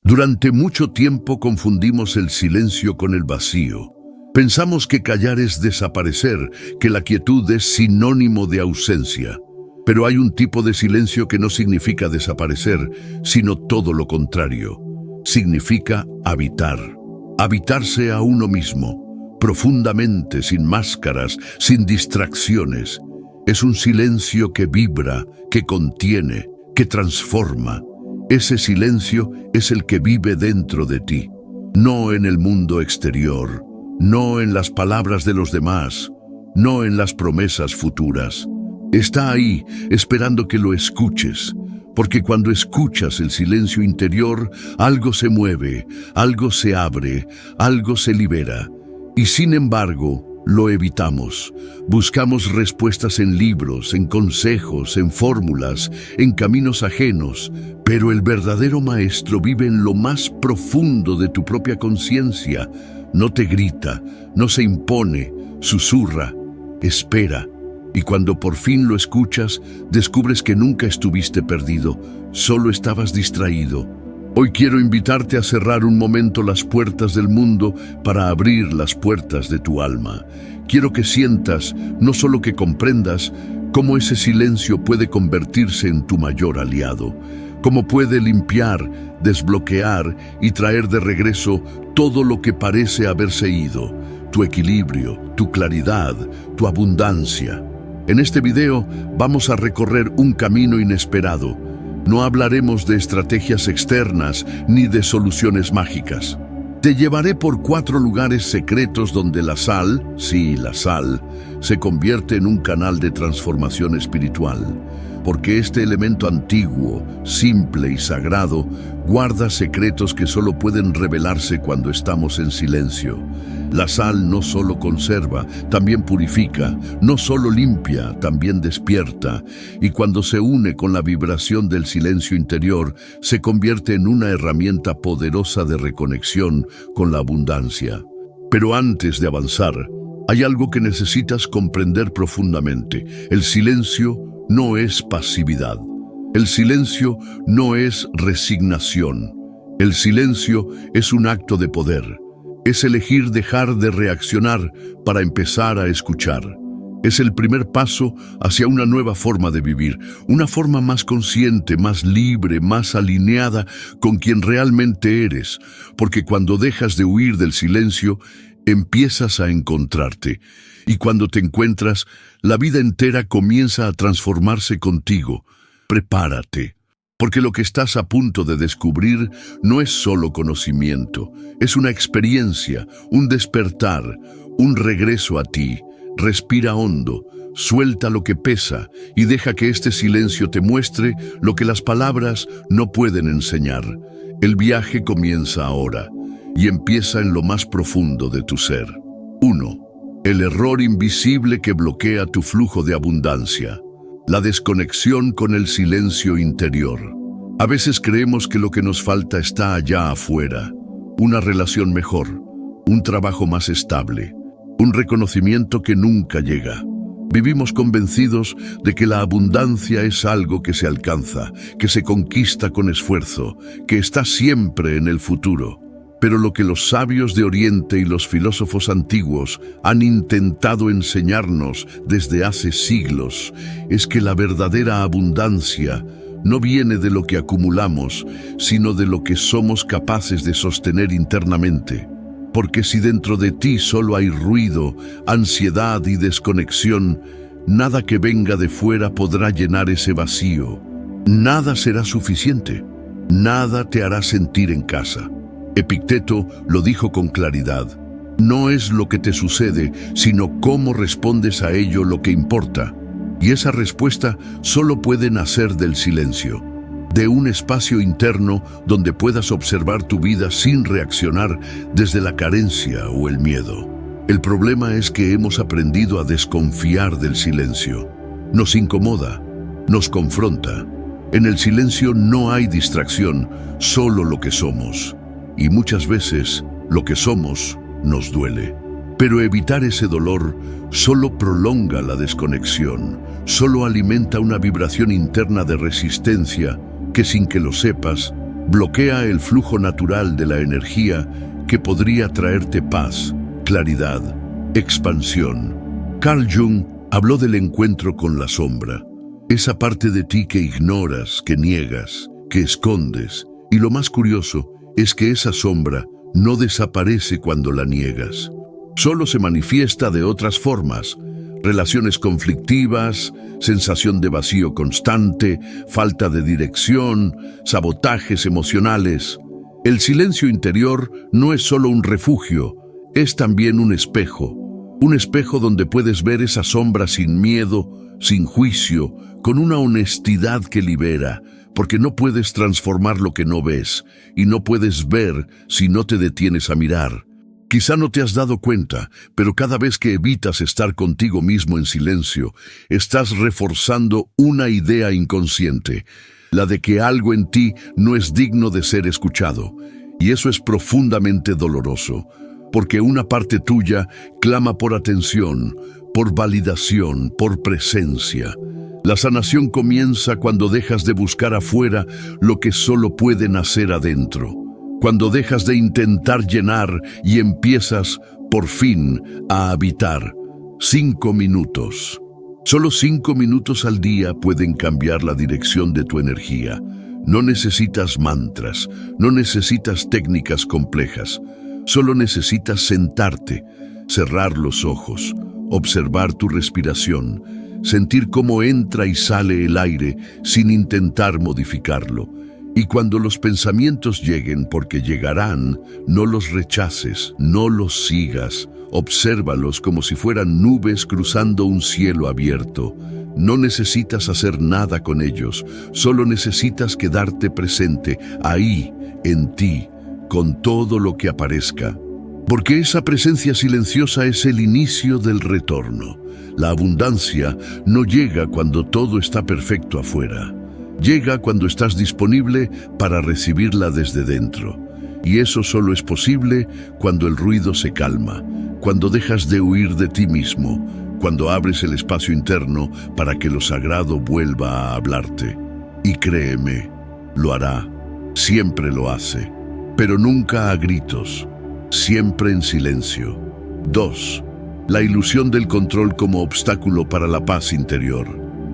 Durante mucho tiempo confundimos el silencio con el vacío. Pensamos que callar es desaparecer, que la quietud es sinónimo de ausencia. Pero hay un tipo de silencio que no significa desaparecer, sino todo lo contrario. Significa habitar. Habitarse a uno mismo, profundamente, sin máscaras, sin distracciones. Es un silencio que vibra, que contiene, que transforma. Ese silencio es el que vive dentro de ti, no en el mundo exterior, no en las palabras de los demás, no en las promesas futuras. Está ahí, esperando que lo escuches, porque cuando escuchas el silencio interior, algo se mueve, algo se abre, algo se libera. Y sin embargo, lo evitamos. Buscamos respuestas en libros, en consejos, en fórmulas, en caminos ajenos. Pero el verdadero maestro vive en lo más profundo de tu propia conciencia. No te grita, no se impone, susurra, espera. Y cuando por fin lo escuchas, descubres que nunca estuviste perdido, solo estabas distraído. Hoy quiero invitarte a cerrar un momento las puertas del mundo para abrir las puertas de tu alma. Quiero que sientas, no solo que comprendas, cómo ese silencio puede convertirse en tu mayor aliado, cómo puede limpiar, desbloquear y traer de regreso todo lo que parece haberse ido, tu equilibrio, tu claridad, tu abundancia. En este video vamos a recorrer un camino inesperado. No hablaremos de estrategias externas ni de soluciones mágicas. Te llevaré por 4 lugares secretos donde la sal, sí, la sal, se convierte en un canal de transformación espiritual. Porque este elemento antiguo, simple y sagrado, guarda secretos que solo pueden revelarse cuando estamos en silencio. La sal no solo conserva, también purifica, no solo limpia, también despierta, y cuando se une con la vibración del silencio interior, se convierte en una herramienta poderosa de reconexión con la abundancia. Pero antes de avanzar, hay algo que necesitas comprender profundamente. El silencio no es pasividad. El silencio no es resignación. El silencio es un acto de poder. Es elegir dejar de reaccionar para empezar a escuchar. Es el primer paso hacia una nueva forma de vivir, una forma más consciente, más libre, más alineada con quien realmente eres, porque cuando dejas de huir del silencio, empiezas a encontrarte. Y cuando te encuentras, la vida entera comienza a transformarse contigo. Prepárate. Porque lo que estás a punto de descubrir no es solo conocimiento, es una experiencia, un despertar, un regreso a ti. Respira hondo, suelta lo que pesa y deja que este silencio te muestre lo que las palabras no pueden enseñar. El viaje comienza ahora y empieza en lo más profundo de tu ser. 1. El error invisible que bloquea tu flujo de abundancia. La desconexión con el silencio interior. A veces creemos que lo que nos falta está allá afuera. Una relación mejor, un trabajo más estable, un reconocimiento que nunca llega. Vivimos convencidos de que la abundancia es algo que se alcanza, que se conquista con esfuerzo, que está siempre en el futuro. Pero lo que los sabios de Oriente y los filósofos antiguos han intentado enseñarnos desde hace siglos es que la verdadera abundancia no viene de lo que acumulamos, sino de lo que somos capaces de sostener internamente. Porque si dentro de ti solo hay ruido, ansiedad y desconexión, nada que venga de fuera podrá llenar ese vacío. Nada será suficiente, nada te hará sentir en casa. Epicteto lo dijo con claridad. No es lo que te sucede, sino cómo respondes a ello lo que importa. Y esa respuesta solo puede nacer del silencio, de un espacio interno donde puedas observar tu vida sin reaccionar desde la carencia o el miedo. El problema es que hemos aprendido a desconfiar del silencio. Nos incomoda, nos confronta. En el silencio no hay distracción, solo lo que somos. Y muchas veces, lo que somos nos duele. Pero evitar ese dolor solo prolonga la desconexión, solo alimenta una vibración interna de resistencia que sin que lo sepas, Bloquea el flujo natural de la energía que podría traerte paz, claridad, expansión. Carl Jung habló del encuentro con la sombra, esa parte de ti que ignoras, que niegas, que escondes, y lo más curioso es que esa sombra no desaparece cuando la niegas. Solo se manifiesta de otras formas: relaciones conflictivas, sensación de vacío constante, falta de dirección, sabotajes emocionales. El silencio interior no es solo un refugio, es también un espejo donde puedes ver esa sombra sin miedo, sin juicio, con una honestidad que libera, porque no puedes transformar lo que no ves, y no puedes ver si no te detienes a mirar. Quizá no te has dado cuenta, pero cada vez que evitas estar contigo mismo en silencio, estás reforzando una idea inconsciente, la de que algo en ti no es digno de ser escuchado. Y eso es profundamente doloroso, porque una parte tuya clama por atención, por validación, por presencia. La sanación comienza cuando dejas de buscar afuera lo que solo puede nacer adentro. Cuando dejas de intentar llenar y empiezas, por fin, a habitar. 5 minutos. Solo 5 minutos al día pueden cambiar la dirección de tu energía. No necesitas mantras, no necesitas técnicas complejas. Solo necesitas sentarte, cerrar los ojos, observar tu respiración, sentir cómo entra y sale el aire sin intentar modificarlo. Y cuando los pensamientos lleguen, porque llegarán, no los rechaces, no los sigas. Obsérvalos como si fueran nubes cruzando un cielo abierto. No necesitas hacer nada con ellos, solo necesitas quedarte presente, ahí, en ti, con todo lo que aparezca. Porque esa presencia silenciosa es el inicio del retorno. La abundancia no llega cuando todo está perfecto afuera. Llega cuando estás disponible para recibirla desde dentro. Y eso solo es posible cuando el ruido se calma, cuando dejas de huir de ti mismo, cuando abres el espacio interno para que lo sagrado vuelva a hablarte. Y créeme, lo hará, siempre lo hace, pero nunca a gritos, siempre en silencio. 2. La ilusión del control como obstáculo para la paz interior.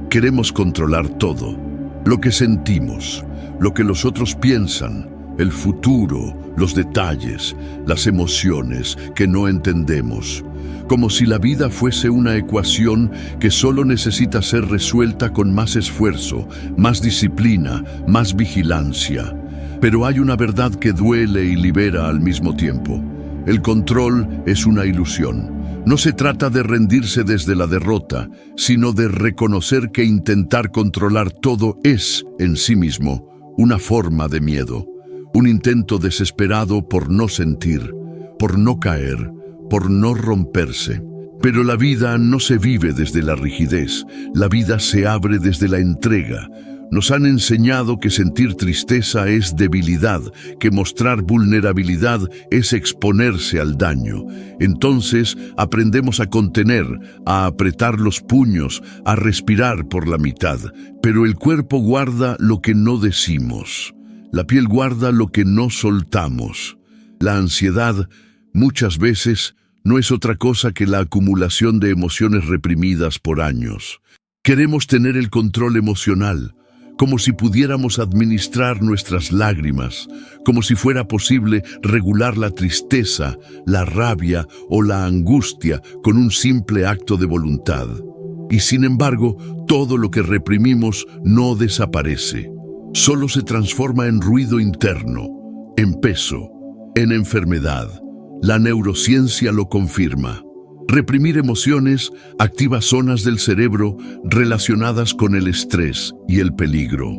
Queremos controlar todo. Lo que sentimos, lo que los otros piensan, el futuro, los detalles, las emociones que no entendemos. Como si la vida fuese una ecuación que solo necesita ser resuelta con más esfuerzo, más disciplina, más vigilancia. Pero hay una verdad que duele y libera al mismo tiempo. El control es una ilusión. No se trata de rendirse desde la derrota, sino de reconocer que intentar controlar todo es, en sí mismo, una forma de miedo. Un intento desesperado por no sentir, por no caer, por no romperse. Pero la vida no se vive desde la rigidez, la vida se abre desde la entrega. Nos han enseñado que sentir tristeza es debilidad, que mostrar vulnerabilidad es exponerse al daño. Entonces aprendemos a contener, a apretar los puños, a respirar por la mitad. Pero el cuerpo guarda lo que no decimos. La piel guarda lo que no soltamos. La ansiedad, muchas veces, no es otra cosa que la acumulación de emociones reprimidas por años. Queremos tener el control emocional, como si pudiéramos administrar nuestras lágrimas, como si fuera posible regular la tristeza, la rabia o la angustia con un simple acto de voluntad. Y sin embargo, todo lo que reprimimos no desaparece. Solo se transforma en ruido interno, en peso, en enfermedad. La neurociencia lo confirma. Reprimir emociones activa zonas del cerebro relacionadas con el estrés y el peligro.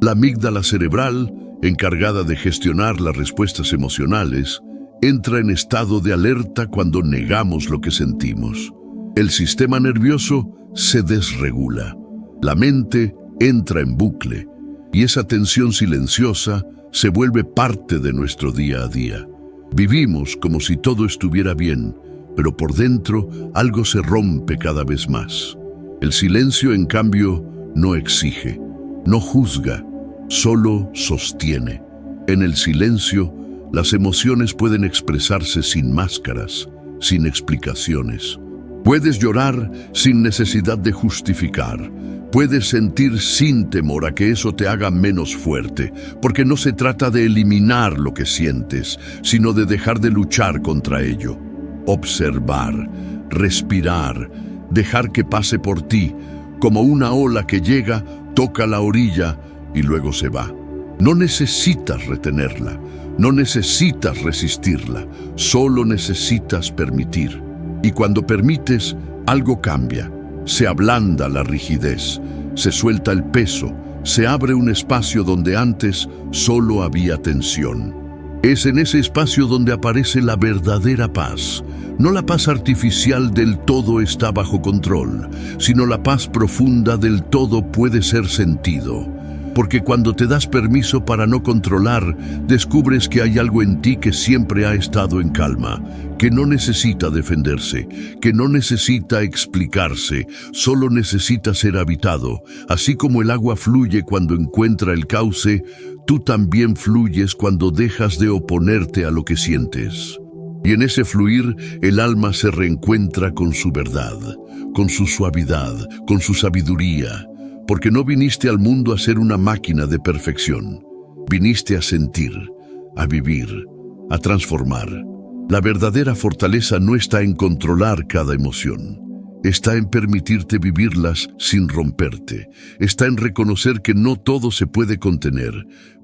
La amígdala cerebral, encargada de gestionar las respuestas emocionales, entra en estado de alerta cuando negamos lo que sentimos. El sistema nervioso se desregula. La mente entra en bucle y esa tensión silenciosa se vuelve parte de nuestro día a día. Vivimos como si todo estuviera bien, pero por dentro algo se rompe cada vez más. El silencio, en cambio, no exige, no juzga, solo sostiene. En el silencio, las emociones pueden expresarse sin máscaras, sin explicaciones. Puedes llorar sin necesidad de justificar. Puedes sentir sin temor a que eso te haga menos fuerte, porque no se trata de eliminar lo que sientes, sino de dejar de luchar contra ello. Observar, respirar, dejar que pase por ti, como una ola que llega, toca la orilla y luego se va. No necesitas retenerla, no necesitas resistirla, solo necesitas permitir. Y cuando permites, algo cambia. Se ablanda la rigidez, se suelta el peso, se abre un espacio donde antes solo había tensión. Es en ese espacio donde aparece la verdadera paz. No la paz artificial del todo está bajo control, sino la paz profunda del todo puede ser sentido. Porque cuando te das permiso para no controlar, descubres que hay algo en ti que siempre ha estado en calma, que no necesita defenderse, que no necesita explicarse, solo necesita ser habitado. Así como el agua fluye cuando encuentra el cauce, tú también fluyes cuando dejas de oponerte a lo que sientes. Y en ese fluir, el alma se reencuentra con su verdad, con su suavidad, con su sabiduría. Porque no viniste al mundo a ser una máquina de perfección. Viniste a sentir, a vivir, a transformar. La verdadera fortaleza no está en controlar cada emoción. Está en permitirte vivirlas sin romperte. Está en reconocer que no todo se puede contener,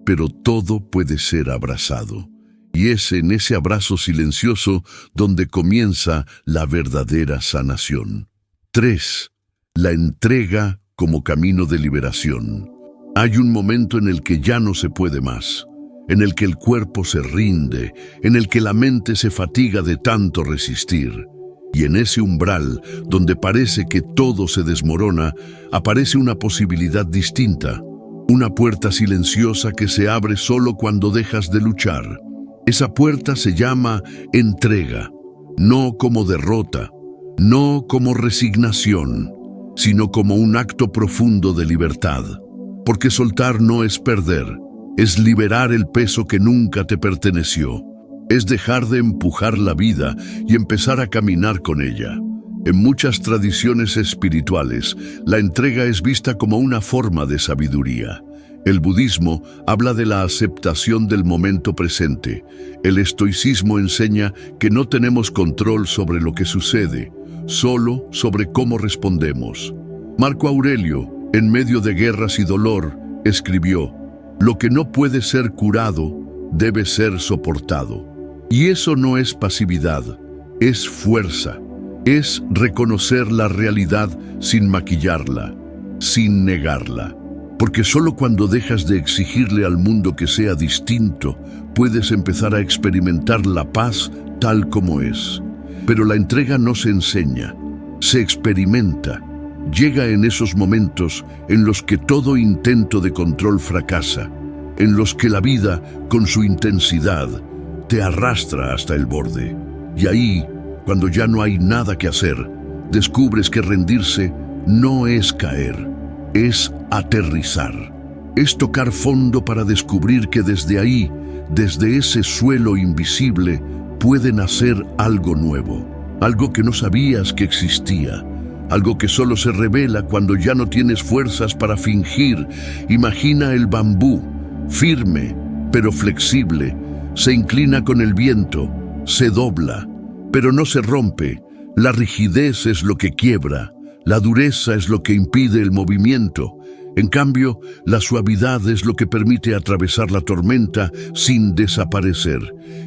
pero todo puede ser abrazado. Y es en ese abrazo silencioso donde comienza la verdadera sanación. 3. La entrega como camino de liberación. Hay un momento en el que ya no se puede más, en el que el cuerpo se rinde, en el que la mente se fatiga de tanto resistir. Y en ese umbral, donde parece que todo se desmorona, aparece una posibilidad distinta, una puerta silenciosa que se abre solo cuando dejas de luchar. Esa puerta se llama entrega, no como derrota, no como resignación, sino como un acto profundo de libertad. Porque soltar no es perder, es liberar el peso que nunca te perteneció. Es dejar de empujar la vida y empezar a caminar con ella. En muchas tradiciones espirituales, la entrega es vista como una forma de sabiduría. El budismo habla de la aceptación del momento presente. El estoicismo enseña que no tenemos control sobre lo que sucede, solo sobre cómo respondemos. Marco Aurelio, en medio de guerras y dolor, escribió: «Lo que no puede ser curado debe ser soportado». Y eso no es pasividad, es fuerza, es reconocer la realidad sin maquillarla, sin negarla. Porque solo cuando dejas de exigirle al mundo que sea distinto, puedes empezar a experimentar la paz tal como es. Pero la entrega no se enseña, se experimenta. Llega en esos momentos en los que todo intento de control fracasa, en los que la vida, con su intensidad, te arrastra hasta el borde. Y ahí, cuando ya no hay nada que hacer, descubres que rendirse no es caer, es aterrizar. Es tocar fondo para descubrir que desde ahí, desde ese suelo invisible, puede nacer algo nuevo, algo que no sabías que existía, algo que solo se revela cuando ya no tienes fuerzas para fingir. Imagina el bambú, firme, pero flexible, se inclina con el viento, se dobla, pero no se rompe. La rigidez es lo que quiebra, la dureza es lo que impide el movimiento. En cambio, la suavidad es lo que permite atravesar la tormenta sin desaparecer.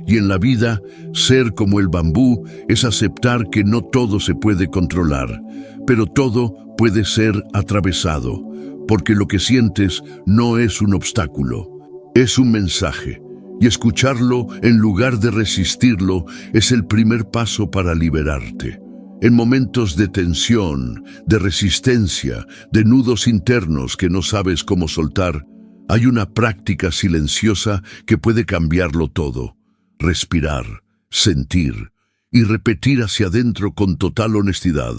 Y en la vida, ser como el bambú es aceptar que no todo se puede controlar, pero todo puede ser atravesado, porque lo que sientes no es un obstáculo, es un mensaje. Y escucharlo en lugar de resistirlo es el primer paso para liberarte. En momentos de tensión, de resistencia, de nudos internos que no sabes cómo soltar, hay una práctica silenciosa que puede cambiarlo todo. Respirar, sentir y repetir hacia adentro con total honestidad: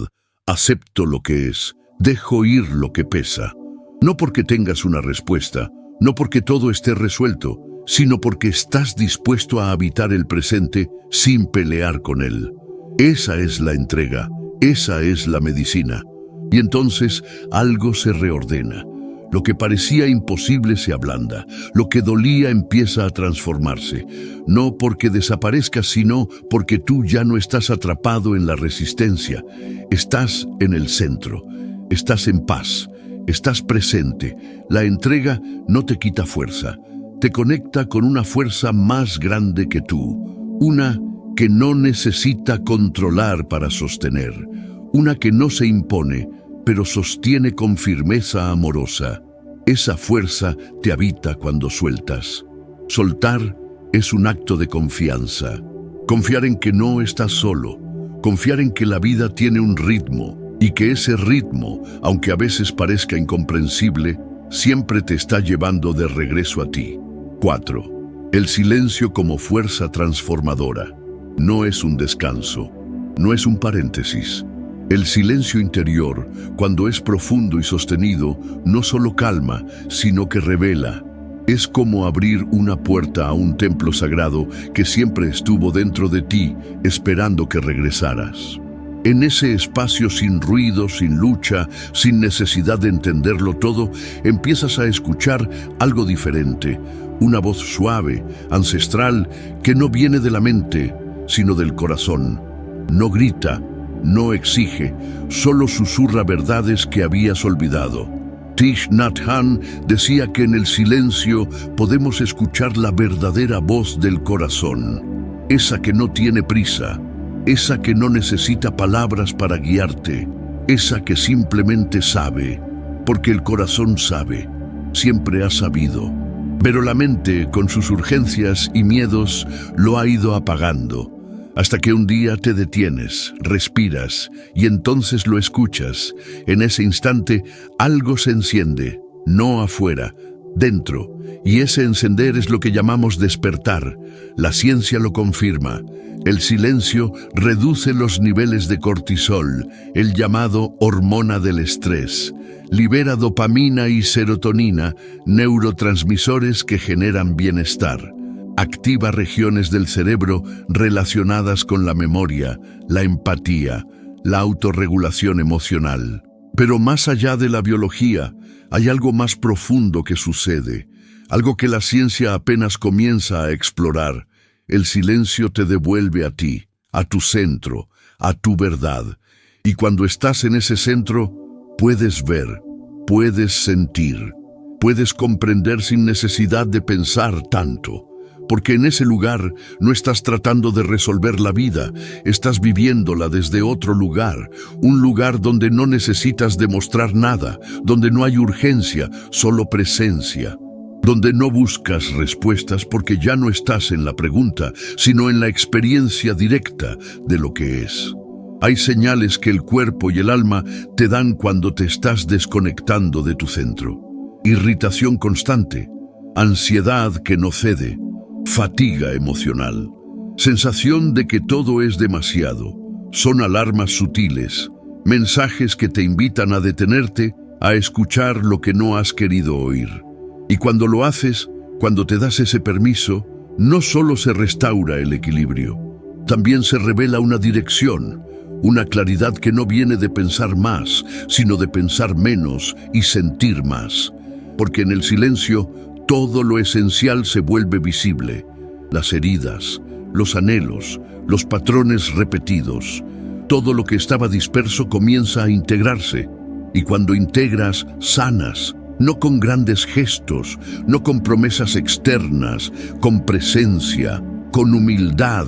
acepto lo que es, dejo ir lo que pesa. No porque tengas una respuesta, no porque todo esté resuelto, sino porque estás dispuesto a habitar el presente sin pelear con él. Esa es la entrega, esa es la medicina. Y entonces algo se reordena. Lo que parecía imposible se ablanda, lo que dolía empieza a transformarse, no porque desaparezca, sino porque tú ya no estás atrapado en la resistencia, estás en el centro, estás en paz, estás presente. La entrega no te quita fuerza, te conecta con una fuerza más grande que tú, una que no necesita controlar para sostener, una que no se impone, pero sostiene con firmeza amorosa. Esa fuerza te habita cuando sueltas. Soltar es un acto de confianza. Confiar en que no estás solo. Confiar en que la vida tiene un ritmo y que ese ritmo, aunque a veces parezca incomprensible, siempre te está llevando de regreso a ti. 4. El silencio como fuerza transformadora. No es un descanso, no es un paréntesis. El silencio interior, cuando es profundo y sostenido, no solo calma, sino que revela. Es como abrir una puerta a un templo sagrado que siempre estuvo dentro de ti, esperando que regresaras. En ese espacio sin ruido, sin lucha, sin necesidad de entenderlo todo, empiezas a escuchar algo diferente, una voz suave, ancestral, que no viene de la mente, sino del corazón. No grita, no exige, solo susurra verdades que habías olvidado. Thich Nhat Hanh decía que en el silencio podemos escuchar la verdadera voz del corazón, esa que no tiene prisa, esa que no necesita palabras para guiarte, esa que simplemente sabe, porque el corazón sabe, siempre ha sabido. Pero la mente, con sus urgencias y miedos, lo ha ido apagando. Hasta que un día te detienes, respiras y entonces lo escuchas. En ese instante algo se enciende, no afuera, dentro. Y ese encender es lo que llamamos despertar. La ciencia lo confirma. El silencio reduce los niveles de cortisol, el llamado hormona del estrés. Libera dopamina y serotonina, neurotransmisores que generan bienestar. Activa regiones del cerebro relacionadas con la memoria, la empatía, la autorregulación emocional. Pero más allá de la biología, hay algo más profundo que sucede, algo que la ciencia apenas comienza a explorar. El silencio te devuelve a ti, a tu centro, a tu verdad. Y cuando estás en ese centro, puedes ver, puedes sentir, puedes comprender sin necesidad de pensar tanto. Porque en ese lugar no estás tratando de resolver la vida, estás viviéndola desde otro lugar, un lugar donde no necesitas demostrar nada, donde no hay urgencia, solo presencia, donde no buscas respuestas porque ya no estás en la pregunta, sino en la experiencia directa de lo que es. Hay señales que el cuerpo y el alma te dan cuando te estás desconectando de tu centro. Irritación constante, ansiedad que no cede, fatiga emocional, sensación de que todo es demasiado. Son alarmas sutiles, mensajes que te invitan a detenerte, a escuchar lo que no has querido oír. Y cuando lo haces, cuando te das ese permiso, no solo se restaura el equilibrio, también se revela una dirección, una claridad que no viene de pensar más, sino de pensar menos y sentir más. Porque en el silencio, todo lo esencial se vuelve visible. Las heridas, los anhelos, los patrones repetidos. Todo lo que estaba disperso comienza a integrarse. Y cuando integras, sanas. No con grandes gestos, no con promesas externas, con presencia, con humildad,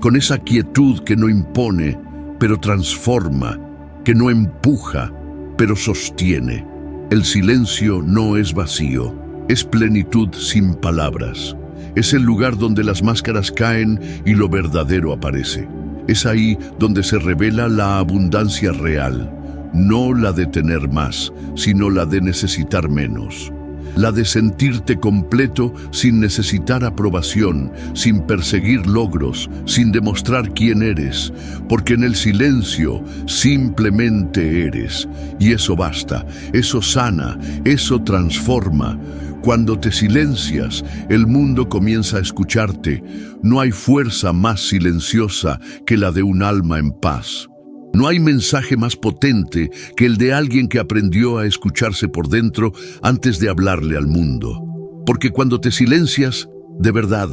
con esa quietud que no impone, pero transforma, que no empuja, pero sostiene. El silencio no es vacío. Es plenitud sin palabras. Es el lugar donde las máscaras caen y lo verdadero aparece. Es ahí donde se revela la abundancia real, no la de tener más, sino la de necesitar menos. La de sentirte completo sin necesitar aprobación, sin perseguir logros, sin demostrar quién eres, porque en el silencio simplemente eres. Y eso basta, eso sana, eso transforma. Cuando te silencias, el mundo comienza a escucharte. No hay fuerza más silenciosa que la de un alma en paz. No hay mensaje más potente que el de alguien que aprendió a escucharse por dentro antes de hablarle al mundo. Porque cuando te silencias, de verdad,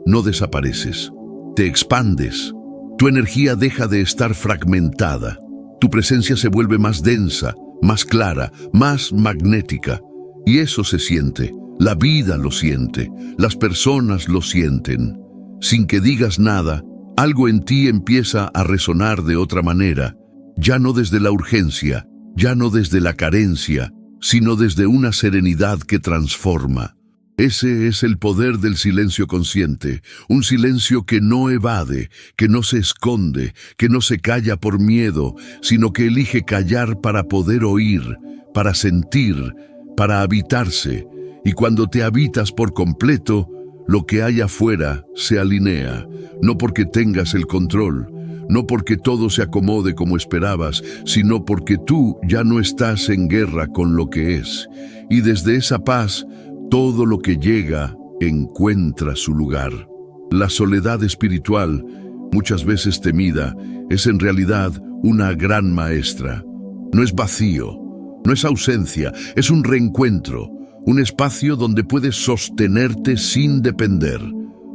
no desapareces. Te expandes. Tu energía deja de estar fragmentada. Tu presencia se vuelve más densa, más clara, más magnética. Y eso se siente. La vida lo siente. Las personas lo sienten. Sin que digas nada, algo en ti empieza a resonar de otra manera. Ya no desde la urgencia, ya no desde la carencia, sino desde una serenidad que transforma. Ese es el poder del silencio consciente, un silencio que no evade, que no se esconde, que no se calla por miedo, sino que elige callar para poder oír, para sentir, para habitarse. Y cuando te habitas por completo, lo que hay afuera se alinea, no porque tengas el control, no porque todo se acomode como esperabas, sino porque tú ya no estás en guerra con lo que es. Y desde esa paz, todo lo que llega encuentra su lugar. La soledad espiritual, muchas veces temida, es en realidad una gran maestra. No es vacío, no es ausencia, es un reencuentro, un espacio donde puedes sostenerte sin depender,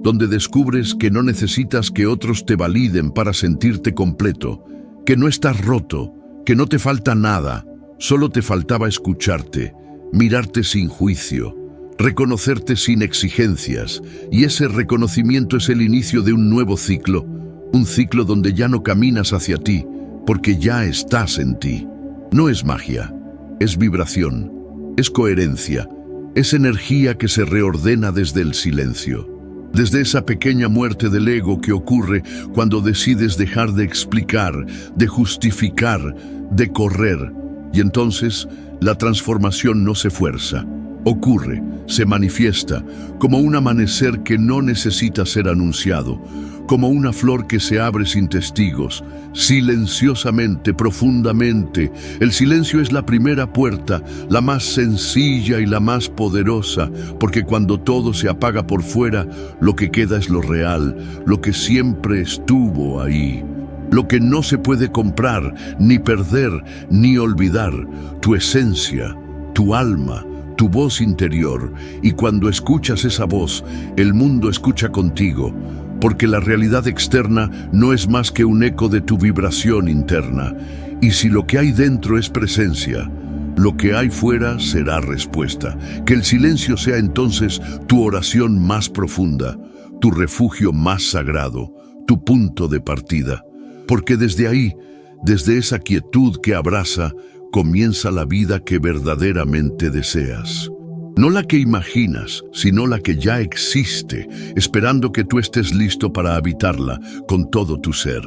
donde descubres que no necesitas que otros te validen para sentirte completo, que no estás roto, que no te falta nada, solo te faltaba escucharte, mirarte sin juicio, reconocerte sin exigencias, y ese reconocimiento es el inicio de un nuevo ciclo, un ciclo donde ya no caminas hacia ti, porque ya estás en ti. No es magia, es vibración, es coherencia, es energía que se reordena desde el silencio. Desde esa pequeña muerte del ego que ocurre cuando decides dejar de explicar, de justificar, de correr. Y entonces la transformación no se fuerza, ocurre, se manifiesta, como un amanecer que no necesita ser anunciado, como una flor que se abre sin testigos, silenciosamente, profundamente. El silencio es la primera puerta, la más sencilla y la más poderosa, porque cuando todo se apaga por fuera, lo que queda es lo real, lo que siempre estuvo ahí. Lo que no se puede comprar, ni perder, ni olvidar, tu esencia, tu alma, tu voz interior. Y cuando escuchas esa voz, el mundo escucha contigo, porque la realidad externa no es más que un eco de tu vibración interna. Y si lo que hay dentro es presencia, lo que hay fuera será respuesta. Que el silencio sea entonces tu oración más profunda, tu refugio más sagrado, tu punto de partida. Porque desde ahí, desde esa quietud que abraza, comienza la vida que verdaderamente deseas. No la que imaginas, sino la que ya existe, esperando que tú estés listo para habitarla con todo tu ser.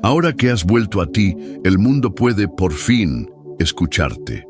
Ahora que has vuelto a ti, el mundo puede, por fin, escucharte.